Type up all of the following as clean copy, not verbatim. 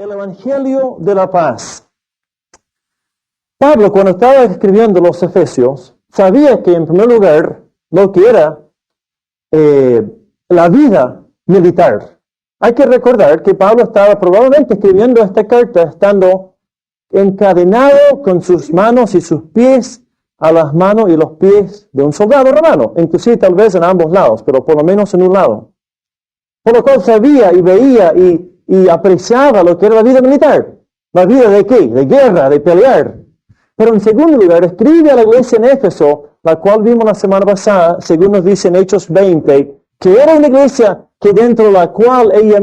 el Evangelio de la paz. Pablo, cuando estaba escribiendo los Efesios, sabía que en primer lugar lo que era la vida militar. Hay que recordar que Pablo estaba probablemente escribiendo esta carta estando encadenado con sus manos y sus pies a las manos y los pies de un soldado romano, inclusive tal vez en ambos lados, pero por lo menos en un lado. Por lo cual sabía y veía y apreciaba lo que era la vida militar. ¿La vida de qué? De guerra, de pelear. Pero en segundo lugar, escribe a la iglesia en Éfeso, la cual vimos la semana pasada, según nos dice en Hechos 20, que era una iglesia que dentro de la cual de ella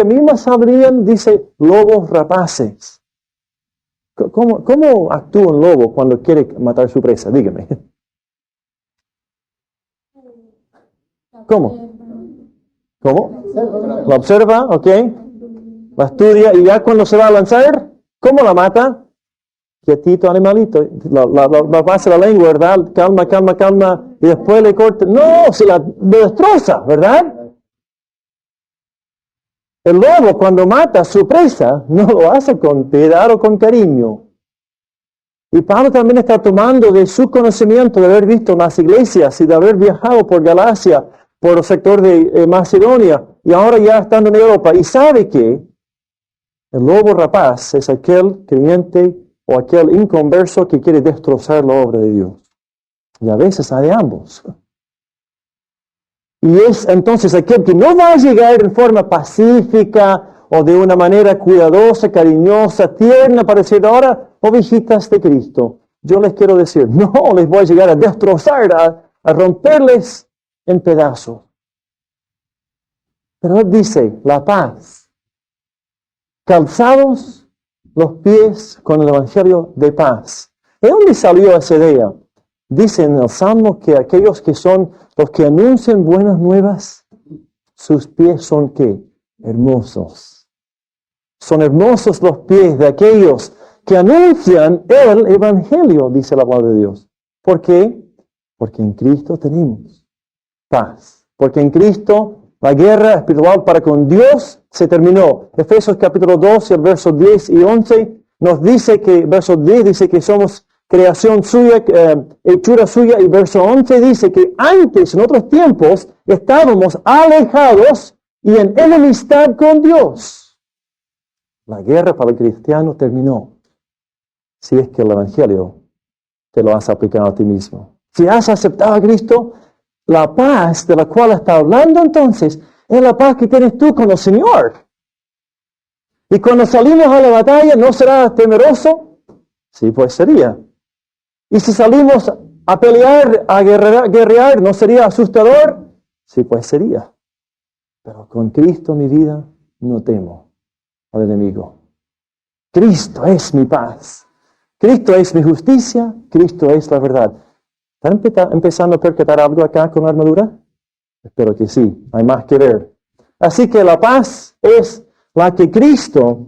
misma saldrían, dice, lobos rapaces. ¿Cómo actúa un lobo cuando quiere matar su presa? Dígame. ¿Cómo? La observa, ¿ok? La estudia y ya cuando se va a lanzar, ¿cómo la mata? Quietito, animalito. La pasa la lengua, ¿verdad? Calma. Y después le corta. No, se la destroza, ¿verdad? El lobo cuando mata a su presa, no lo hace con piedad o con cariño. Y Pablo también está tomando de su conocimiento de haber visto las iglesias y de haber viajado por Galacia, por el sector de Macedonia, y ahora ya estando en Europa. Y sabe que el lobo rapaz es aquel creyente o aquel inconverso que quiere destrozar la obra de Dios. Y a veces hay de ambos. Y es entonces aquel que no va a llegar en forma pacífica o de una manera cuidadosa, cariñosa, tierna, para decir, ahora, ovejitas de Cristo, yo les quiero decir, no les voy a llegar a destrozar, a romperles en pedazos. Pero él dice, la paz, calzados los pies con el Evangelio de paz. ¿De dónde salió esa idea? Dice en el Salmo que aquellos que son los que anuncian buenas nuevas, sus pies son ¿qué? Hermosos. Son hermosos los pies de aquellos que anuncian el Evangelio, dice la palabra de Dios. ¿Por qué? Porque en Cristo tenemos paz. Porque en Cristo la guerra espiritual para con Dios se terminó. Efesios capítulo 2, el verso 10 y 11 nos dice que, verso 10 dice que somos creación suya, hechura suya, y verso 11 dice que antes, en otros tiempos, estábamos alejados y en enemistad con Dios. La guerra para el cristiano terminó. Si es que el Evangelio te lo has aplicado a ti mismo. Si has aceptado a Cristo, la paz de la cual está hablando entonces es la paz que tienes tú con el Señor. Y cuando salimos a la batalla, ¿no será temeroso? Sí, pues sería. Y si salimos a pelear, a guerrear, ¿no sería asustador? Sí, pues sería. Pero con Cristo mi vida no temo al enemigo. Cristo es mi paz. Cristo es mi justicia. Cristo es la verdad. ¿Están empezando a percatar algo acá con la armadura? Espero que sí. Hay más que ver. Así que la paz es la que Cristo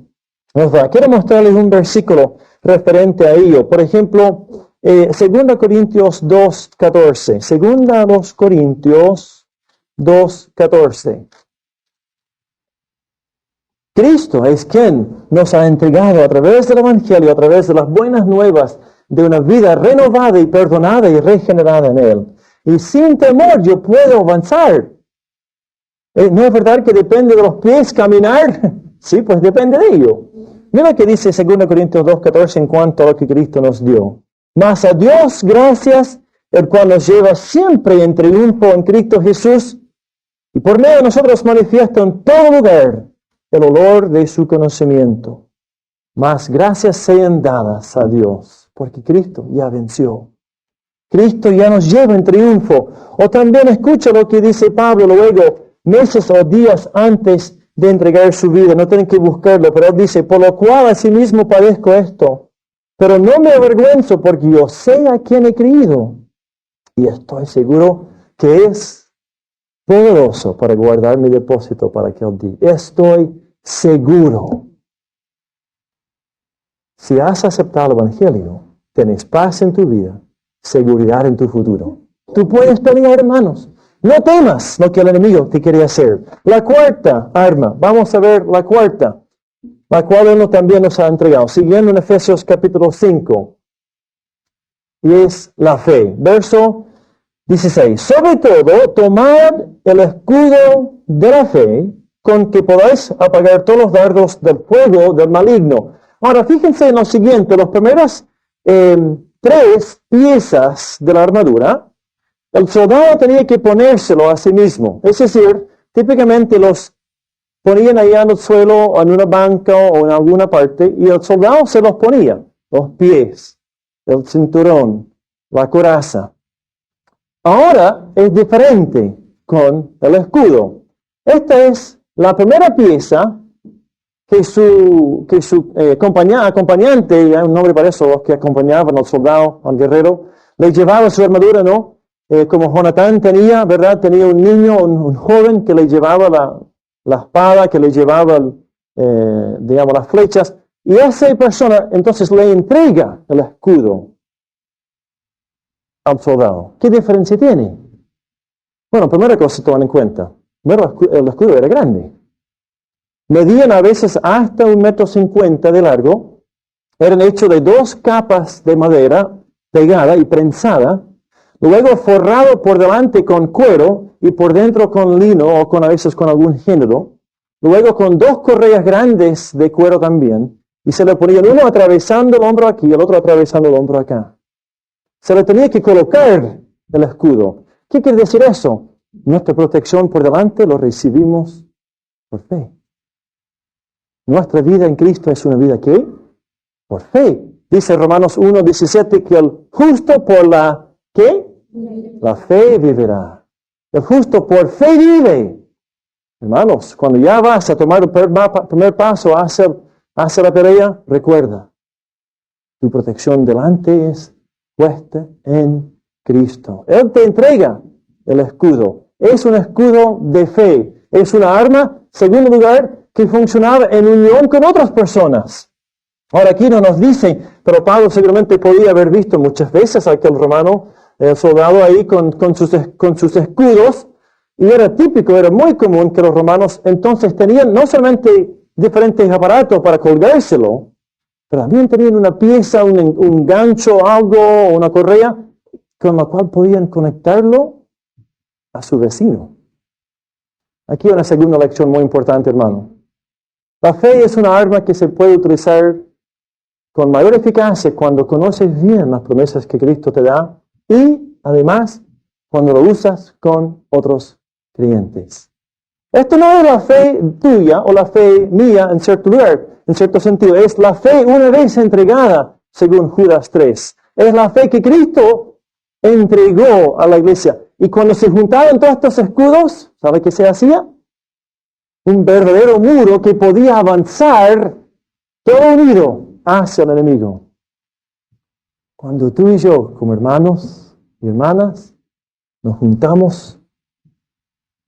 nos da. Quiero mostrarles un versículo referente a ello. Por ejemplo, 2 Corintios 2:14. 2 Corintios 2:14. Cristo es quien nos ha entregado a través del Evangelio, a través de las buenas nuevas, de una vida renovada y perdonada y regenerada en Él. Y sin temor yo puedo avanzar. ¿No es verdad que depende de los pies caminar? Sí, pues depende de ello. Mira que dice 2 Corintios 2:14 en cuanto a lo que Cristo nos dio. Mas a Dios gracias, el cual nos lleva siempre en triunfo en Cristo Jesús, y por medio de nosotros manifiesta en todo lugar el olor de su conocimiento. Mas gracias sean dadas a Dios, porque Cristo ya venció. Cristo ya nos lleva en triunfo. O también escucha lo que dice Pablo luego, meses o días antes de entregar su vida. No tienen que buscarlo, pero él dice, por lo cual asimismo padezco esto. Pero no me avergüenzo porque yo sé a quién he creído. Y estoy seguro que es poderoso para guardar mi depósito para aquel día. Estoy seguro. Si has aceptado el Evangelio, tienes paz en tu vida, seguridad en tu futuro. Tú puedes pelear, hermanos. No temas lo que el enemigo te quiere hacer. La cuarta arma. Vamos a ver la cuarta. la cual Él también nos ha entregado. Siguiendo en Efesios capítulo 5, y es la fe. Verso 16. Sobre todo, tomad el escudo de la fe, con que podáis apagar todos los dardos del fuego del maligno. Ahora, fíjense en lo siguiente, las primeras 3 piezas de la armadura, el soldado tenía que ponérselo a sí mismo. Es decir, típicamente los ponían allá en el suelo, o en una banca, o en alguna parte, y el soldado se los ponía, los pies, el cinturón, la coraza. Ahora es diferente con el escudo. Esta es la primera pieza que su acompañante, hay un nombre para eso, los que acompañaban al soldado, al guerrero, le llevaba su armadura, ¿no? Como Jonatán tenía, ¿verdad? Tenía un niño, un joven que le llevaba la espada, que le llevaba, digamos, las flechas. Y esa persona entonces le entrega el escudo al soldado. ¿Qué diferencia tiene? Bueno, primera cosa toman en cuenta. Primero, el escudo era grande. Medían a veces hasta 1,50 m de largo. Eran hechos de 2 capas de madera pegada y prensada. Luego forrado por delante con cuero y por dentro con lino o a veces con algún género. Luego con 2 correas grandes de cuero también. Y se le ponían uno atravesando el hombro aquí y el otro atravesando el hombro acá. Se le tenía que colocar el escudo. ¿Qué quiere decir eso? Nuestra protección por delante lo recibimos por fe. Nuestra vida en Cristo es una vida ¿qué? Por fe. Dice Romanos 1:17 que el justo por la ¿qué? La fe vivirá. El justo por fe vive. Hermanos, cuando ya vas a tomar el primer paso hacia la pelea, recuerda, tu protección delante es puesta en Cristo. Él te entrega el escudo. Es un escudo de fe. Es una arma, segundo lugar, que funcionaba en unión con otras personas. Ahora aquí no nos dice, pero Pablo seguramente podía haber visto muchas veces a aquel romano, el soldado ahí con sus escudos, y era típico, era muy común que los romanos entonces tenían no solamente diferentes aparatos para colgárselo, pero también tenían una pieza, un gancho, algo, una correa, con la cual podían conectarlo a su vecino. Aquí una segunda lección muy importante, hermano. La fe es una arma que se puede utilizar con mayor eficacia cuando conoces bien las promesas que Cristo te da y, además, cuando lo usas con otros creyentes. Esto no es la fe tuya o la fe mía en cierto lugar, en cierto sentido. Es la fe una vez entregada, según Judas 3. Es la fe que Cristo entregó a la iglesia. Y cuando se juntaron todos estos escudos, ¿sabe qué se hacía? Un verdadero muro que podía avanzar todo unido hacia el enemigo. Cuando tú y yo, como hermanos y hermanas, nos juntamos,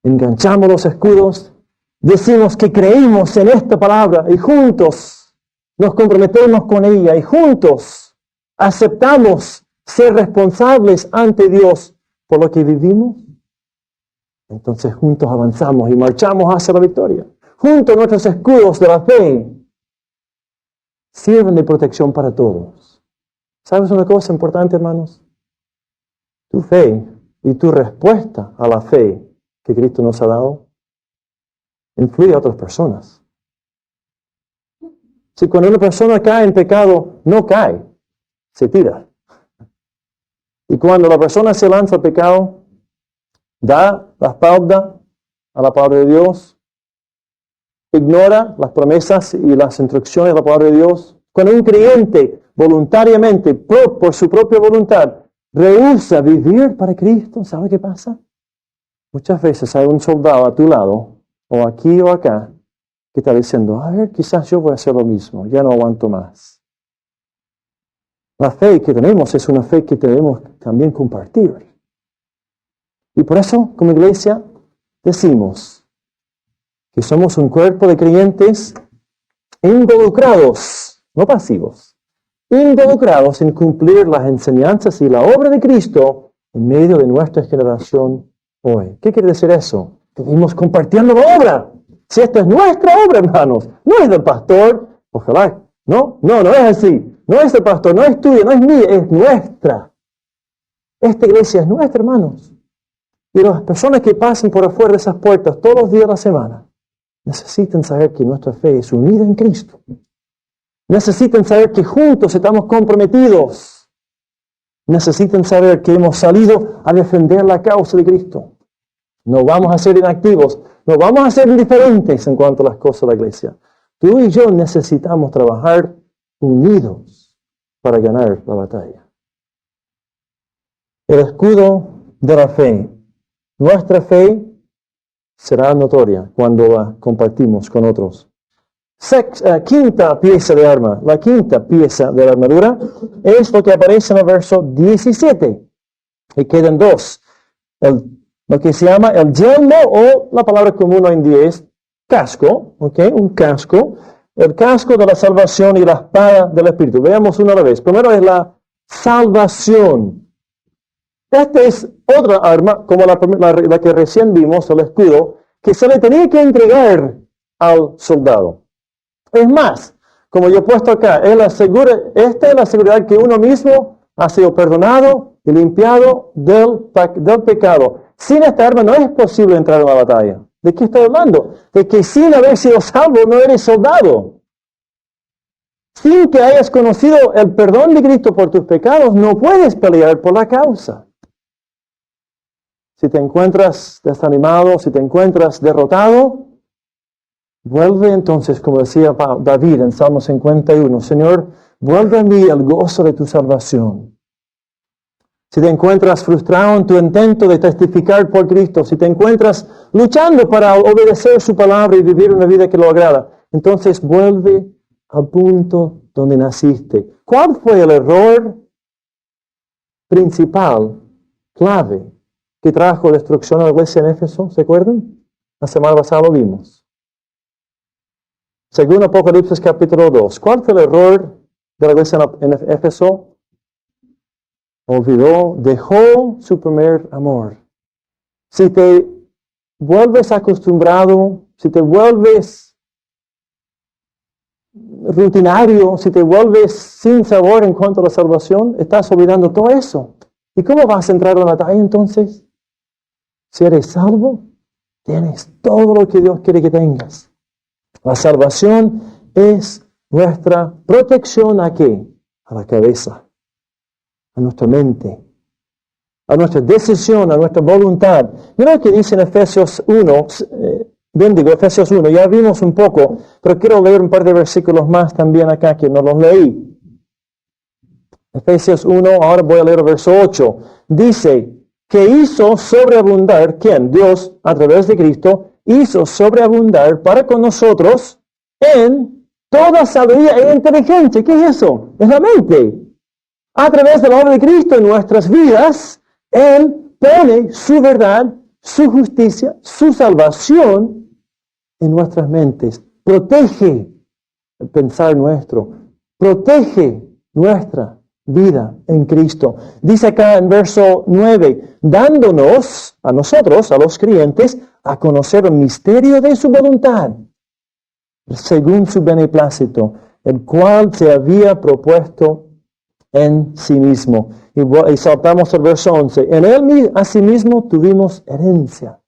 enganchamos los escudos, decimos que creímos en esta palabra y juntos nos comprometemos con ella y juntos aceptamos ser responsables ante Dios por lo que vivimos, entonces juntos avanzamos y marchamos hacia la victoria. Juntos nuestros escudos de la fe sirven de protección para todos. ¿Sabes una cosa importante, hermanos? Tu fe y tu respuesta a la fe que Cristo nos ha dado influye a otras personas. Si cuando una persona cae en pecado, no cae, se tira. Y cuando la persona se lanza al pecado, da la espalda a la palabra de Dios, ignora las promesas y las instrucciones de la palabra de Dios. Cuando un creyente voluntariamente, por su propia voluntad, rehúsa vivir para Cristo, ¿sabe qué pasa? Muchas veces hay un soldado a tu lado, o aquí o acá, que está diciendo, a ver, quizás yo voy a hacer lo mismo, ya no aguanto más. La fe que tenemos es una fe que debemos también compartir. Y por eso, como iglesia, decimos que somos un cuerpo de creyentes involucrados, no pasivos, involucrados en cumplir las enseñanzas y la obra de Cristo en medio de nuestra generación hoy. ¿Qué quiere decir eso? Que vivimos compartiendo la obra. Si esta es nuestra obra, hermanos, no es del pastor, Ojalá. No es así. No es del pastor, no es tuya, no es mía, es nuestra. Esta iglesia es nuestra, hermanos. Y las personas que pasen por afuera de esas puertas todos los días de la semana necesitan saber que nuestra fe es unida en Cristo. Necesitan saber que juntos estamos comprometidos. Necesitan saber que hemos salido a defender la causa de Cristo. No vamos a ser inactivos, no vamos a ser indiferentes en cuanto a las cosas de la iglesia. Tú y yo necesitamos trabajar unidos para ganar la batalla. El escudo de la fe. Nuestra fe será notoria cuando la compartimos con otros. Quinta pieza de arma. La quinta pieza de la armadura es lo que aparece en el verso 17. Y quedan dos. Lo que se llama el yelmo, o la palabra común hoy en día es casco. Un casco. El casco de la salvación y la espada del Espíritu. Veamos una a la vez. Primero es la salvación. Esta es otra arma, como la que recién vimos, el escudo, que se le tenía que entregar al soldado. Es más, como yo he puesto acá, esta es la seguridad que uno mismo ha sido perdonado y limpiado del pecado. Sin esta arma no es posible entrar en la batalla. ¿De qué estoy hablando? De que sin haber sido salvo no eres soldado. Sin que hayas conocido el perdón de Cristo por tus pecados, no puedes pelear por la causa. Si te encuentras desanimado, si te encuentras derrotado, vuelve entonces, como decía David en Salmo 51, Señor, vuelve a mí el gozo de tu salvación. Si te encuentras frustrado en tu intento de testificar por Cristo, si te encuentras luchando para obedecer su palabra y vivir una vida que lo agrada, entonces vuelve al punto donde naciste. ¿Cuál fue el error principal, clave, que trajo destrucción a la iglesia en Éfeso? ¿Se acuerdan? La semana pasada lo vimos. Según Apocalipsis capítulo 2. ¿Cuál fue el error de la iglesia en Éfeso? Dejó su primer amor. Si te vuelves acostumbrado, si te vuelves rutinario, si te vuelves sin sabor en cuanto a la salvación, estás olvidando todo eso. ¿Y cómo vas a entrar en la batalla entonces? Si eres salvo, tienes todo lo que Dios quiere que tengas. La salvación es nuestra protección ¿a qué? A la cabeza, a nuestra mente, a nuestra decisión, a nuestra voluntad. Mira lo que dice en Efesios 1, Efesios 1, ya vimos un poco, pero quiero leer un par de versículos más también acá que no los leí. Efesios 1, ahora voy a leer el verso 8. Dice, que hizo sobreabundar, ¿quién? Dios, a través de Cristo, hizo sobreabundar para con nosotros en toda sabiduría e inteligencia. ¿Qué es eso? Es la mente. A través de la obra de Cristo en nuestras vidas, Él pone su verdad, su justicia, su salvación en nuestras mentes. Protege el pensar nuestro. Protege nuestra vida en Cristo. Dice acá en verso 9, dándonos a nosotros, a los creyentes, a conocer el misterio de su voluntad, según su beneplácito, el cual se había propuesto en sí mismo. Y saltamos al verso 11. En él asimismo tuvimos herencia,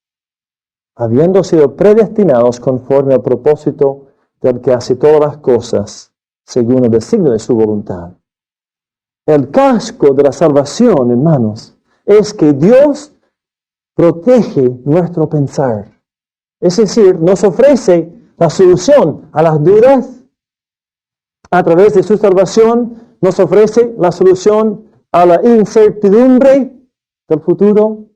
habiendo sido predestinados conforme al propósito del que hace todas las cosas, según el designio de su voluntad. El casco de la salvación, hermanos, es que Dios protege nuestro pensar. Es decir, nos ofrece la solución a las dudas. A través de su salvación nos ofrece la solución a la incertidumbre del futuro.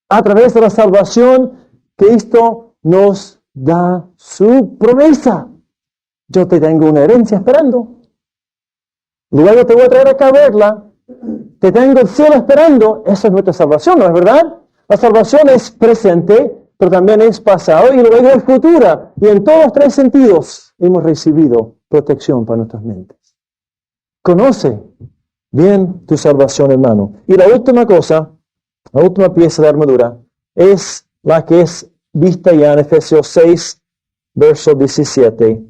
A través de la salvación, Cristo nos da su promesa. Yo te tengo una herencia esperando. Luego te voy a traer acá a verla. Te tengo el cielo esperando. Esa es nuestra salvación, ¿no es verdad? La salvación es presente, pero también es pasado y luego es futura. Y en todos los tres sentidos hemos recibido protección para nuestras mentes. Conoce bien tu salvación, hermano. Y la última cosa, la última pieza de armadura, es la que es vista ya en Efesios 6, verso 17.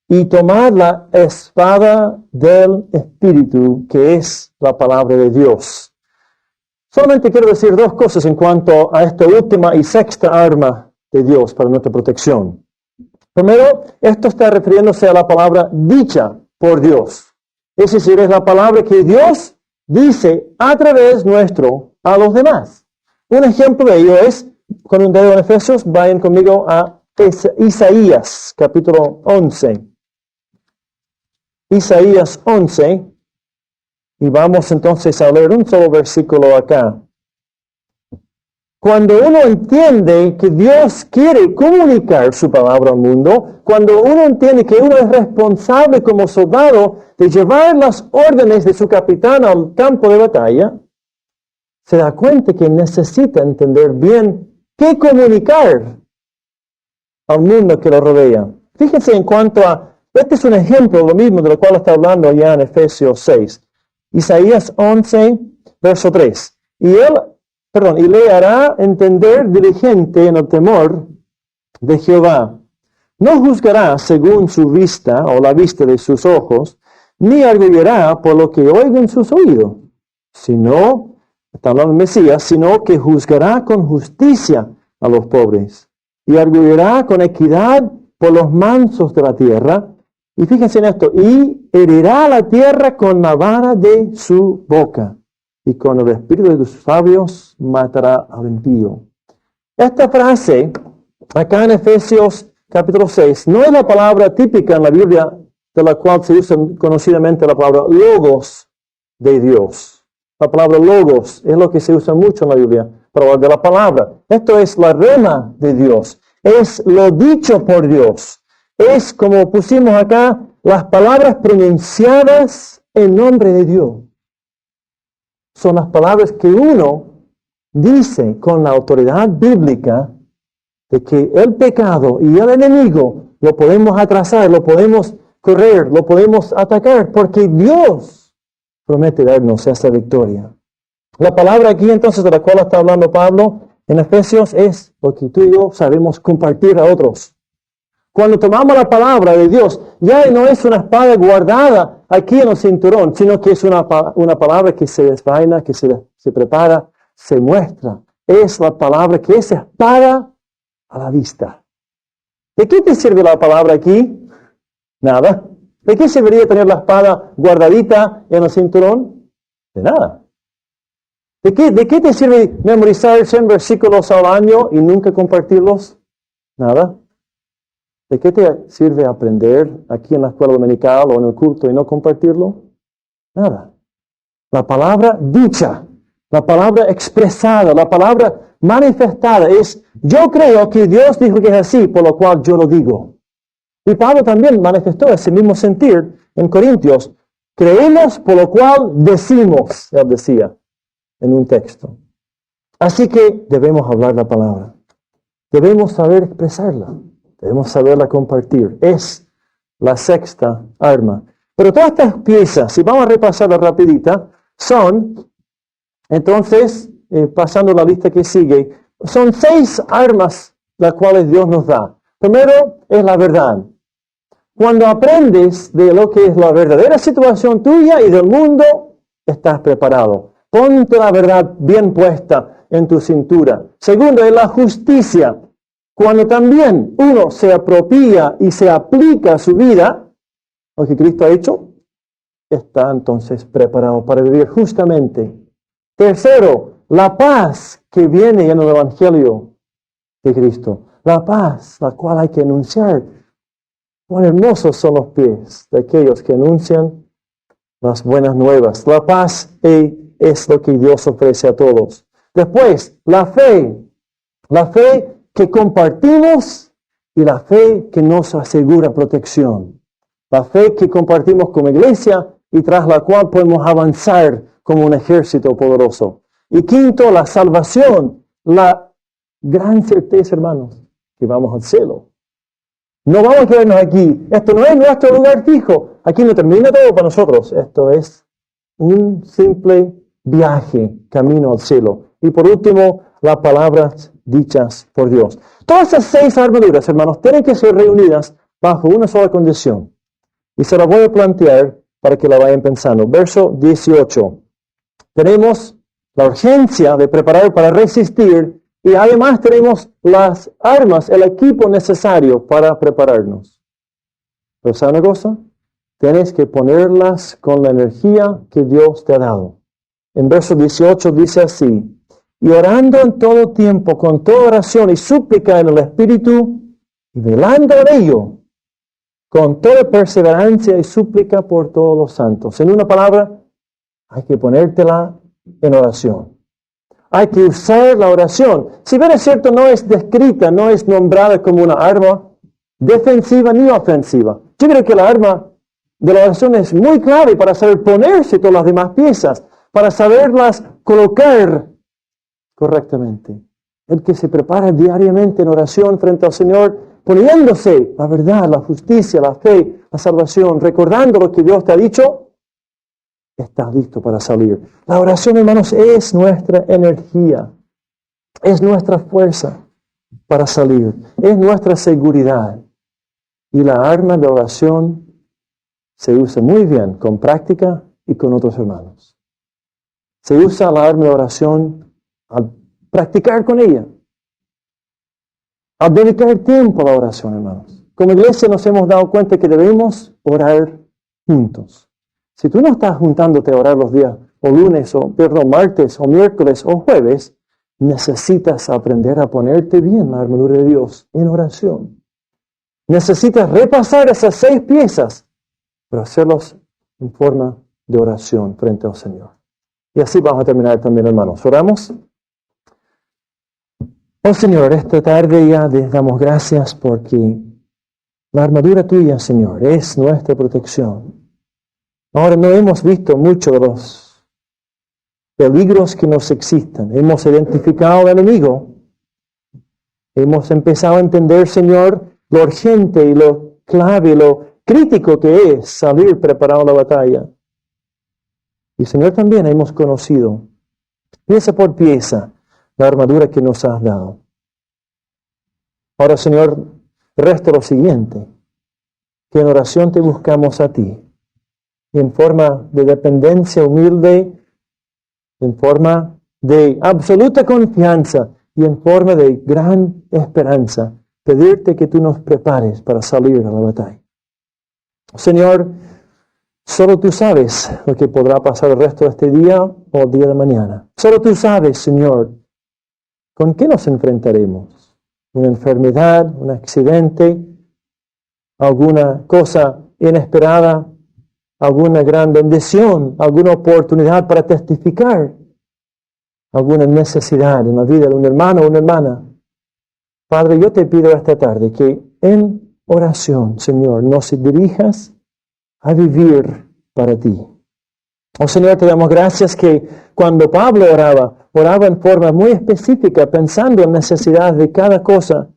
y tomar la espada del Espíritu, que es la palabra de Dios. Solamente quiero decir dos cosas en cuanto a esta última y sexta arma de Dios para nuestra protección. Primero, esto está refiriéndose a la palabra dicha por Dios. Es decir, es la palabra que Dios dice a través nuestro a los demás. Un ejemplo de ello es, con un dedo en Efesios, vayan conmigo a Isaías, capítulo 11. Isaías 11, y vamos entonces a leer un solo versículo acá. Cuando uno entiende que Dios quiere comunicar su palabra al mundo, cuando uno entiende que uno es responsable como soldado de llevar las órdenes de su capitán al campo de batalla, se da cuenta que necesita entender bien qué comunicar al mundo que lo rodea. Fíjense en cuanto a, este es un ejemplo de lo mismo de lo cual está hablando allá en Efesios 6. Isaías 11, verso 3. Y le hará entender diligente en el temor de Jehová. No juzgará según su vista o la vista de sus ojos, ni arguirá por lo que oigan sus oídos, sino, está hablando el Mesías, sino que juzgará con justicia a los pobres, y arguirá con equidad por los mansos de la tierra. Y fíjense en esto, y herirá la tierra con la vara de su boca, y con el espíritu de tus sabios matará al impío. Esta frase, acá en Efesios capítulo 6, no es la palabra típica en la Biblia de la cual se usa conocidamente la palabra logos de Dios. La palabra logos es lo que se usa mucho en la Biblia para hablar de la palabra. Esto es la rema de Dios, es lo dicho por Dios. Es, como pusimos acá, las palabras pronunciadas en nombre de Dios. Son las palabras que uno dice con la autoridad bíblica de que el pecado y el enemigo lo podemos atrasar, lo podemos correr, lo podemos atacar, porque Dios promete darnos esa victoria. La palabra aquí entonces de la cual está hablando Pablo en Efesios es lo que tú y yo sabemos compartir a otros. Cuando tomamos la palabra de Dios, ya no es una espada guardada aquí en el cinturón, sino que es una palabra que se desvaina, que se prepara, se muestra. Es la palabra que es espada a la vista. ¿De qué te sirve la palabra aquí? Nada. ¿De qué serviría tener la espada guardadita en el cinturón? De nada. ¿De qué te sirve memorizar 100 versículos al año y nunca compartirlos? Nada. ¿De qué te sirve aprender aquí en la escuela dominical o en el culto y no compartirlo? Nada. La palabra dicha, la palabra expresada, la palabra manifestada es, yo creo que Dios dijo que es así, por lo cual yo lo digo. Y Pablo también manifestó ese mismo sentir en Corintios. Creemos por lo cual decimos, él decía en un texto. Así que debemos hablar la palabra. Debemos saber expresarla. Debemos saberla compartir. Es la sexta arma. Pero todas estas piezas, si vamos a repasarla rapidita, son, entonces, pasando la lista que sigue, son 6 armas las cuales Dios nos da. Primero es la verdad. Cuando aprendes de lo que es la verdadera situación tuya y del mundo, estás preparado. Ponte la verdad bien puesta en tu cintura. Segundo es la justicia. Cuando también uno se apropia y se aplica a su vida, lo que Cristo ha hecho, está entonces preparado para vivir justamente. Tercero, la paz que viene en el Evangelio de Cristo. La paz, la cual hay que anunciar. Cuán hermosos son los pies de aquellos que anuncian las buenas nuevas. La paz es lo que Dios ofrece a todos. Después, la fe. La fe que compartimos y la fe que nos asegura protección. La fe que compartimos como iglesia y tras la cual podemos avanzar como un ejército poderoso. Y quinto, la salvación, la gran certeza, hermanos, que vamos al cielo. No vamos a quedarnos aquí. Esto no es nuestro lugar fijo. Aquí no termina todo para nosotros. Esto es un simple viaje, camino al cielo. Y por último, las palabras dichas por Dios. Todas esas 6 armaduras, hermanos, tienen que ser reunidas bajo una sola condición. Y se la voy a plantear para que la vayan pensando. Verso 18. Tenemos la urgencia de preparar para resistir y además tenemos las armas, el equipo necesario para prepararnos. Pero ¿sabe una cosa? Tienes que ponerlas con la energía que Dios te ha dado. En verso 18 dice así: y orando en todo tiempo, con toda oración y súplica en el Espíritu, y velando en ello, con toda perseverancia y súplica por todos los santos. En una palabra, hay que ponértela en oración. Hay que usar la oración. Si bien es cierto, no es descrita, no es nombrada como una arma defensiva ni ofensiva. Yo creo que la arma de la oración es muy clave para saber ponerse todas las demás piezas, para saberlas colocar correctamente. El que se prepara diariamente en oración frente al Señor, poniéndose la verdad, la justicia, la fe, la salvación, recordando lo que Dios te ha dicho, está listo para salir. La oración, hermanos, es nuestra energía, es nuestra fuerza para salir, es nuestra seguridad. Y la arma de oración se usa muy bien con práctica y con otros hermanos. Se usa la arma de oración al practicar con ella, al dedicar tiempo a la oración, hermanos. Como iglesia nos hemos dado cuenta que debemos orar juntos. Si tú no estás juntándote a orar los días, o lunes, martes, o miércoles, o jueves, necesitas aprender a ponerte bien la armadura de Dios en oración. Necesitas repasar esas 6 piezas, pero hacerlos en forma de oración frente al Señor. Y así vamos a terminar también, hermanos. ¿Oramos? Oh Señor, esta tarde ya te damos gracias porque la armadura tuya, Señor, es nuestra protección. Ahora no hemos visto mucho de los peligros que nos existen. Hemos identificado al enemigo. Hemos empezado a entender, Señor, lo urgente y lo clave, lo crítico que es salir preparado a la batalla. Y Señor, también hemos conocido, pieza por pieza, la armadura que nos has dado. Ahora, Señor, resta lo siguiente, que en oración te buscamos a ti, en forma de dependencia humilde, en forma de absoluta confianza y en forma de gran esperanza, pedirte que tú nos prepares para salir a la batalla. Señor, solo tú sabes lo que podrá pasar el resto de este día o el día de mañana. Solo tú sabes, Señor, con qué nos enfrentaremos. Una enfermedad, un accidente, alguna cosa inesperada, alguna gran bendición, alguna oportunidad para testificar, alguna necesidad en la vida de un hermano o una hermana. Padre, yo te pido esta tarde que en oración, Señor, nos dirijas a vivir para ti. Oh Señor, te damos gracias que cuando Pablo oraba en forma muy específica, pensando en necesidades de cada cosa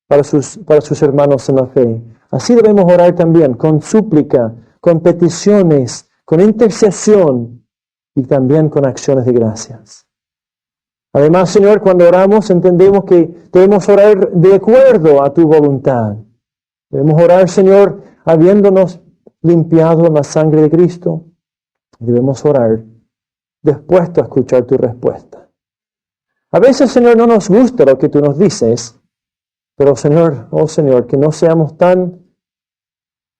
para sus hermanos en la fe. Así debemos orar también, con súplica, con peticiones, con intercesión y también con acciones de gracias. Además, Señor, cuando oramos entendemos que debemos orar de acuerdo a tu voluntad. Debemos orar, Señor, habiéndonos limpiado en la sangre de Cristo. Debemos orar dispuesto a escuchar tu respuesta. A veces, Señor, no nos gusta lo que tú nos dices, pero Señor, oh Señor, que no seamos tan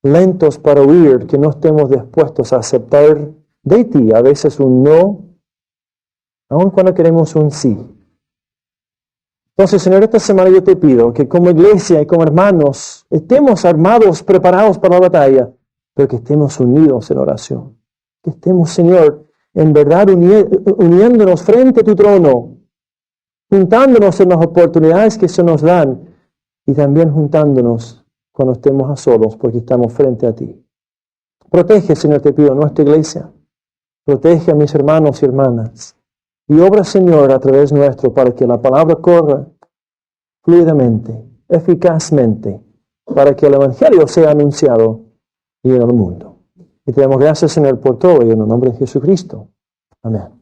lentos para oír, que no estemos dispuestos a aceptar de ti a veces un no, aun cuando queremos un sí. Entonces, Señor, esta semana yo te pido que como iglesia y como hermanos estemos armados, preparados para la batalla, pero que estemos unidos en oración. Que estemos, Señor, en verdad uniéndonos frente a tu trono, juntándonos en las oportunidades que se nos dan y también juntándonos cuando estemos a solos porque estamos frente a ti. Protege, Señor, te pido, nuestra iglesia. Protege a mis hermanos y hermanas. Y obra, Señor, a través nuestro para que la palabra corra fluidamente, eficazmente, para que el Evangelio sea anunciado y en el mundo. Y te damos gracias, Señor, por todo y en el nombre de Jesucristo. Amén.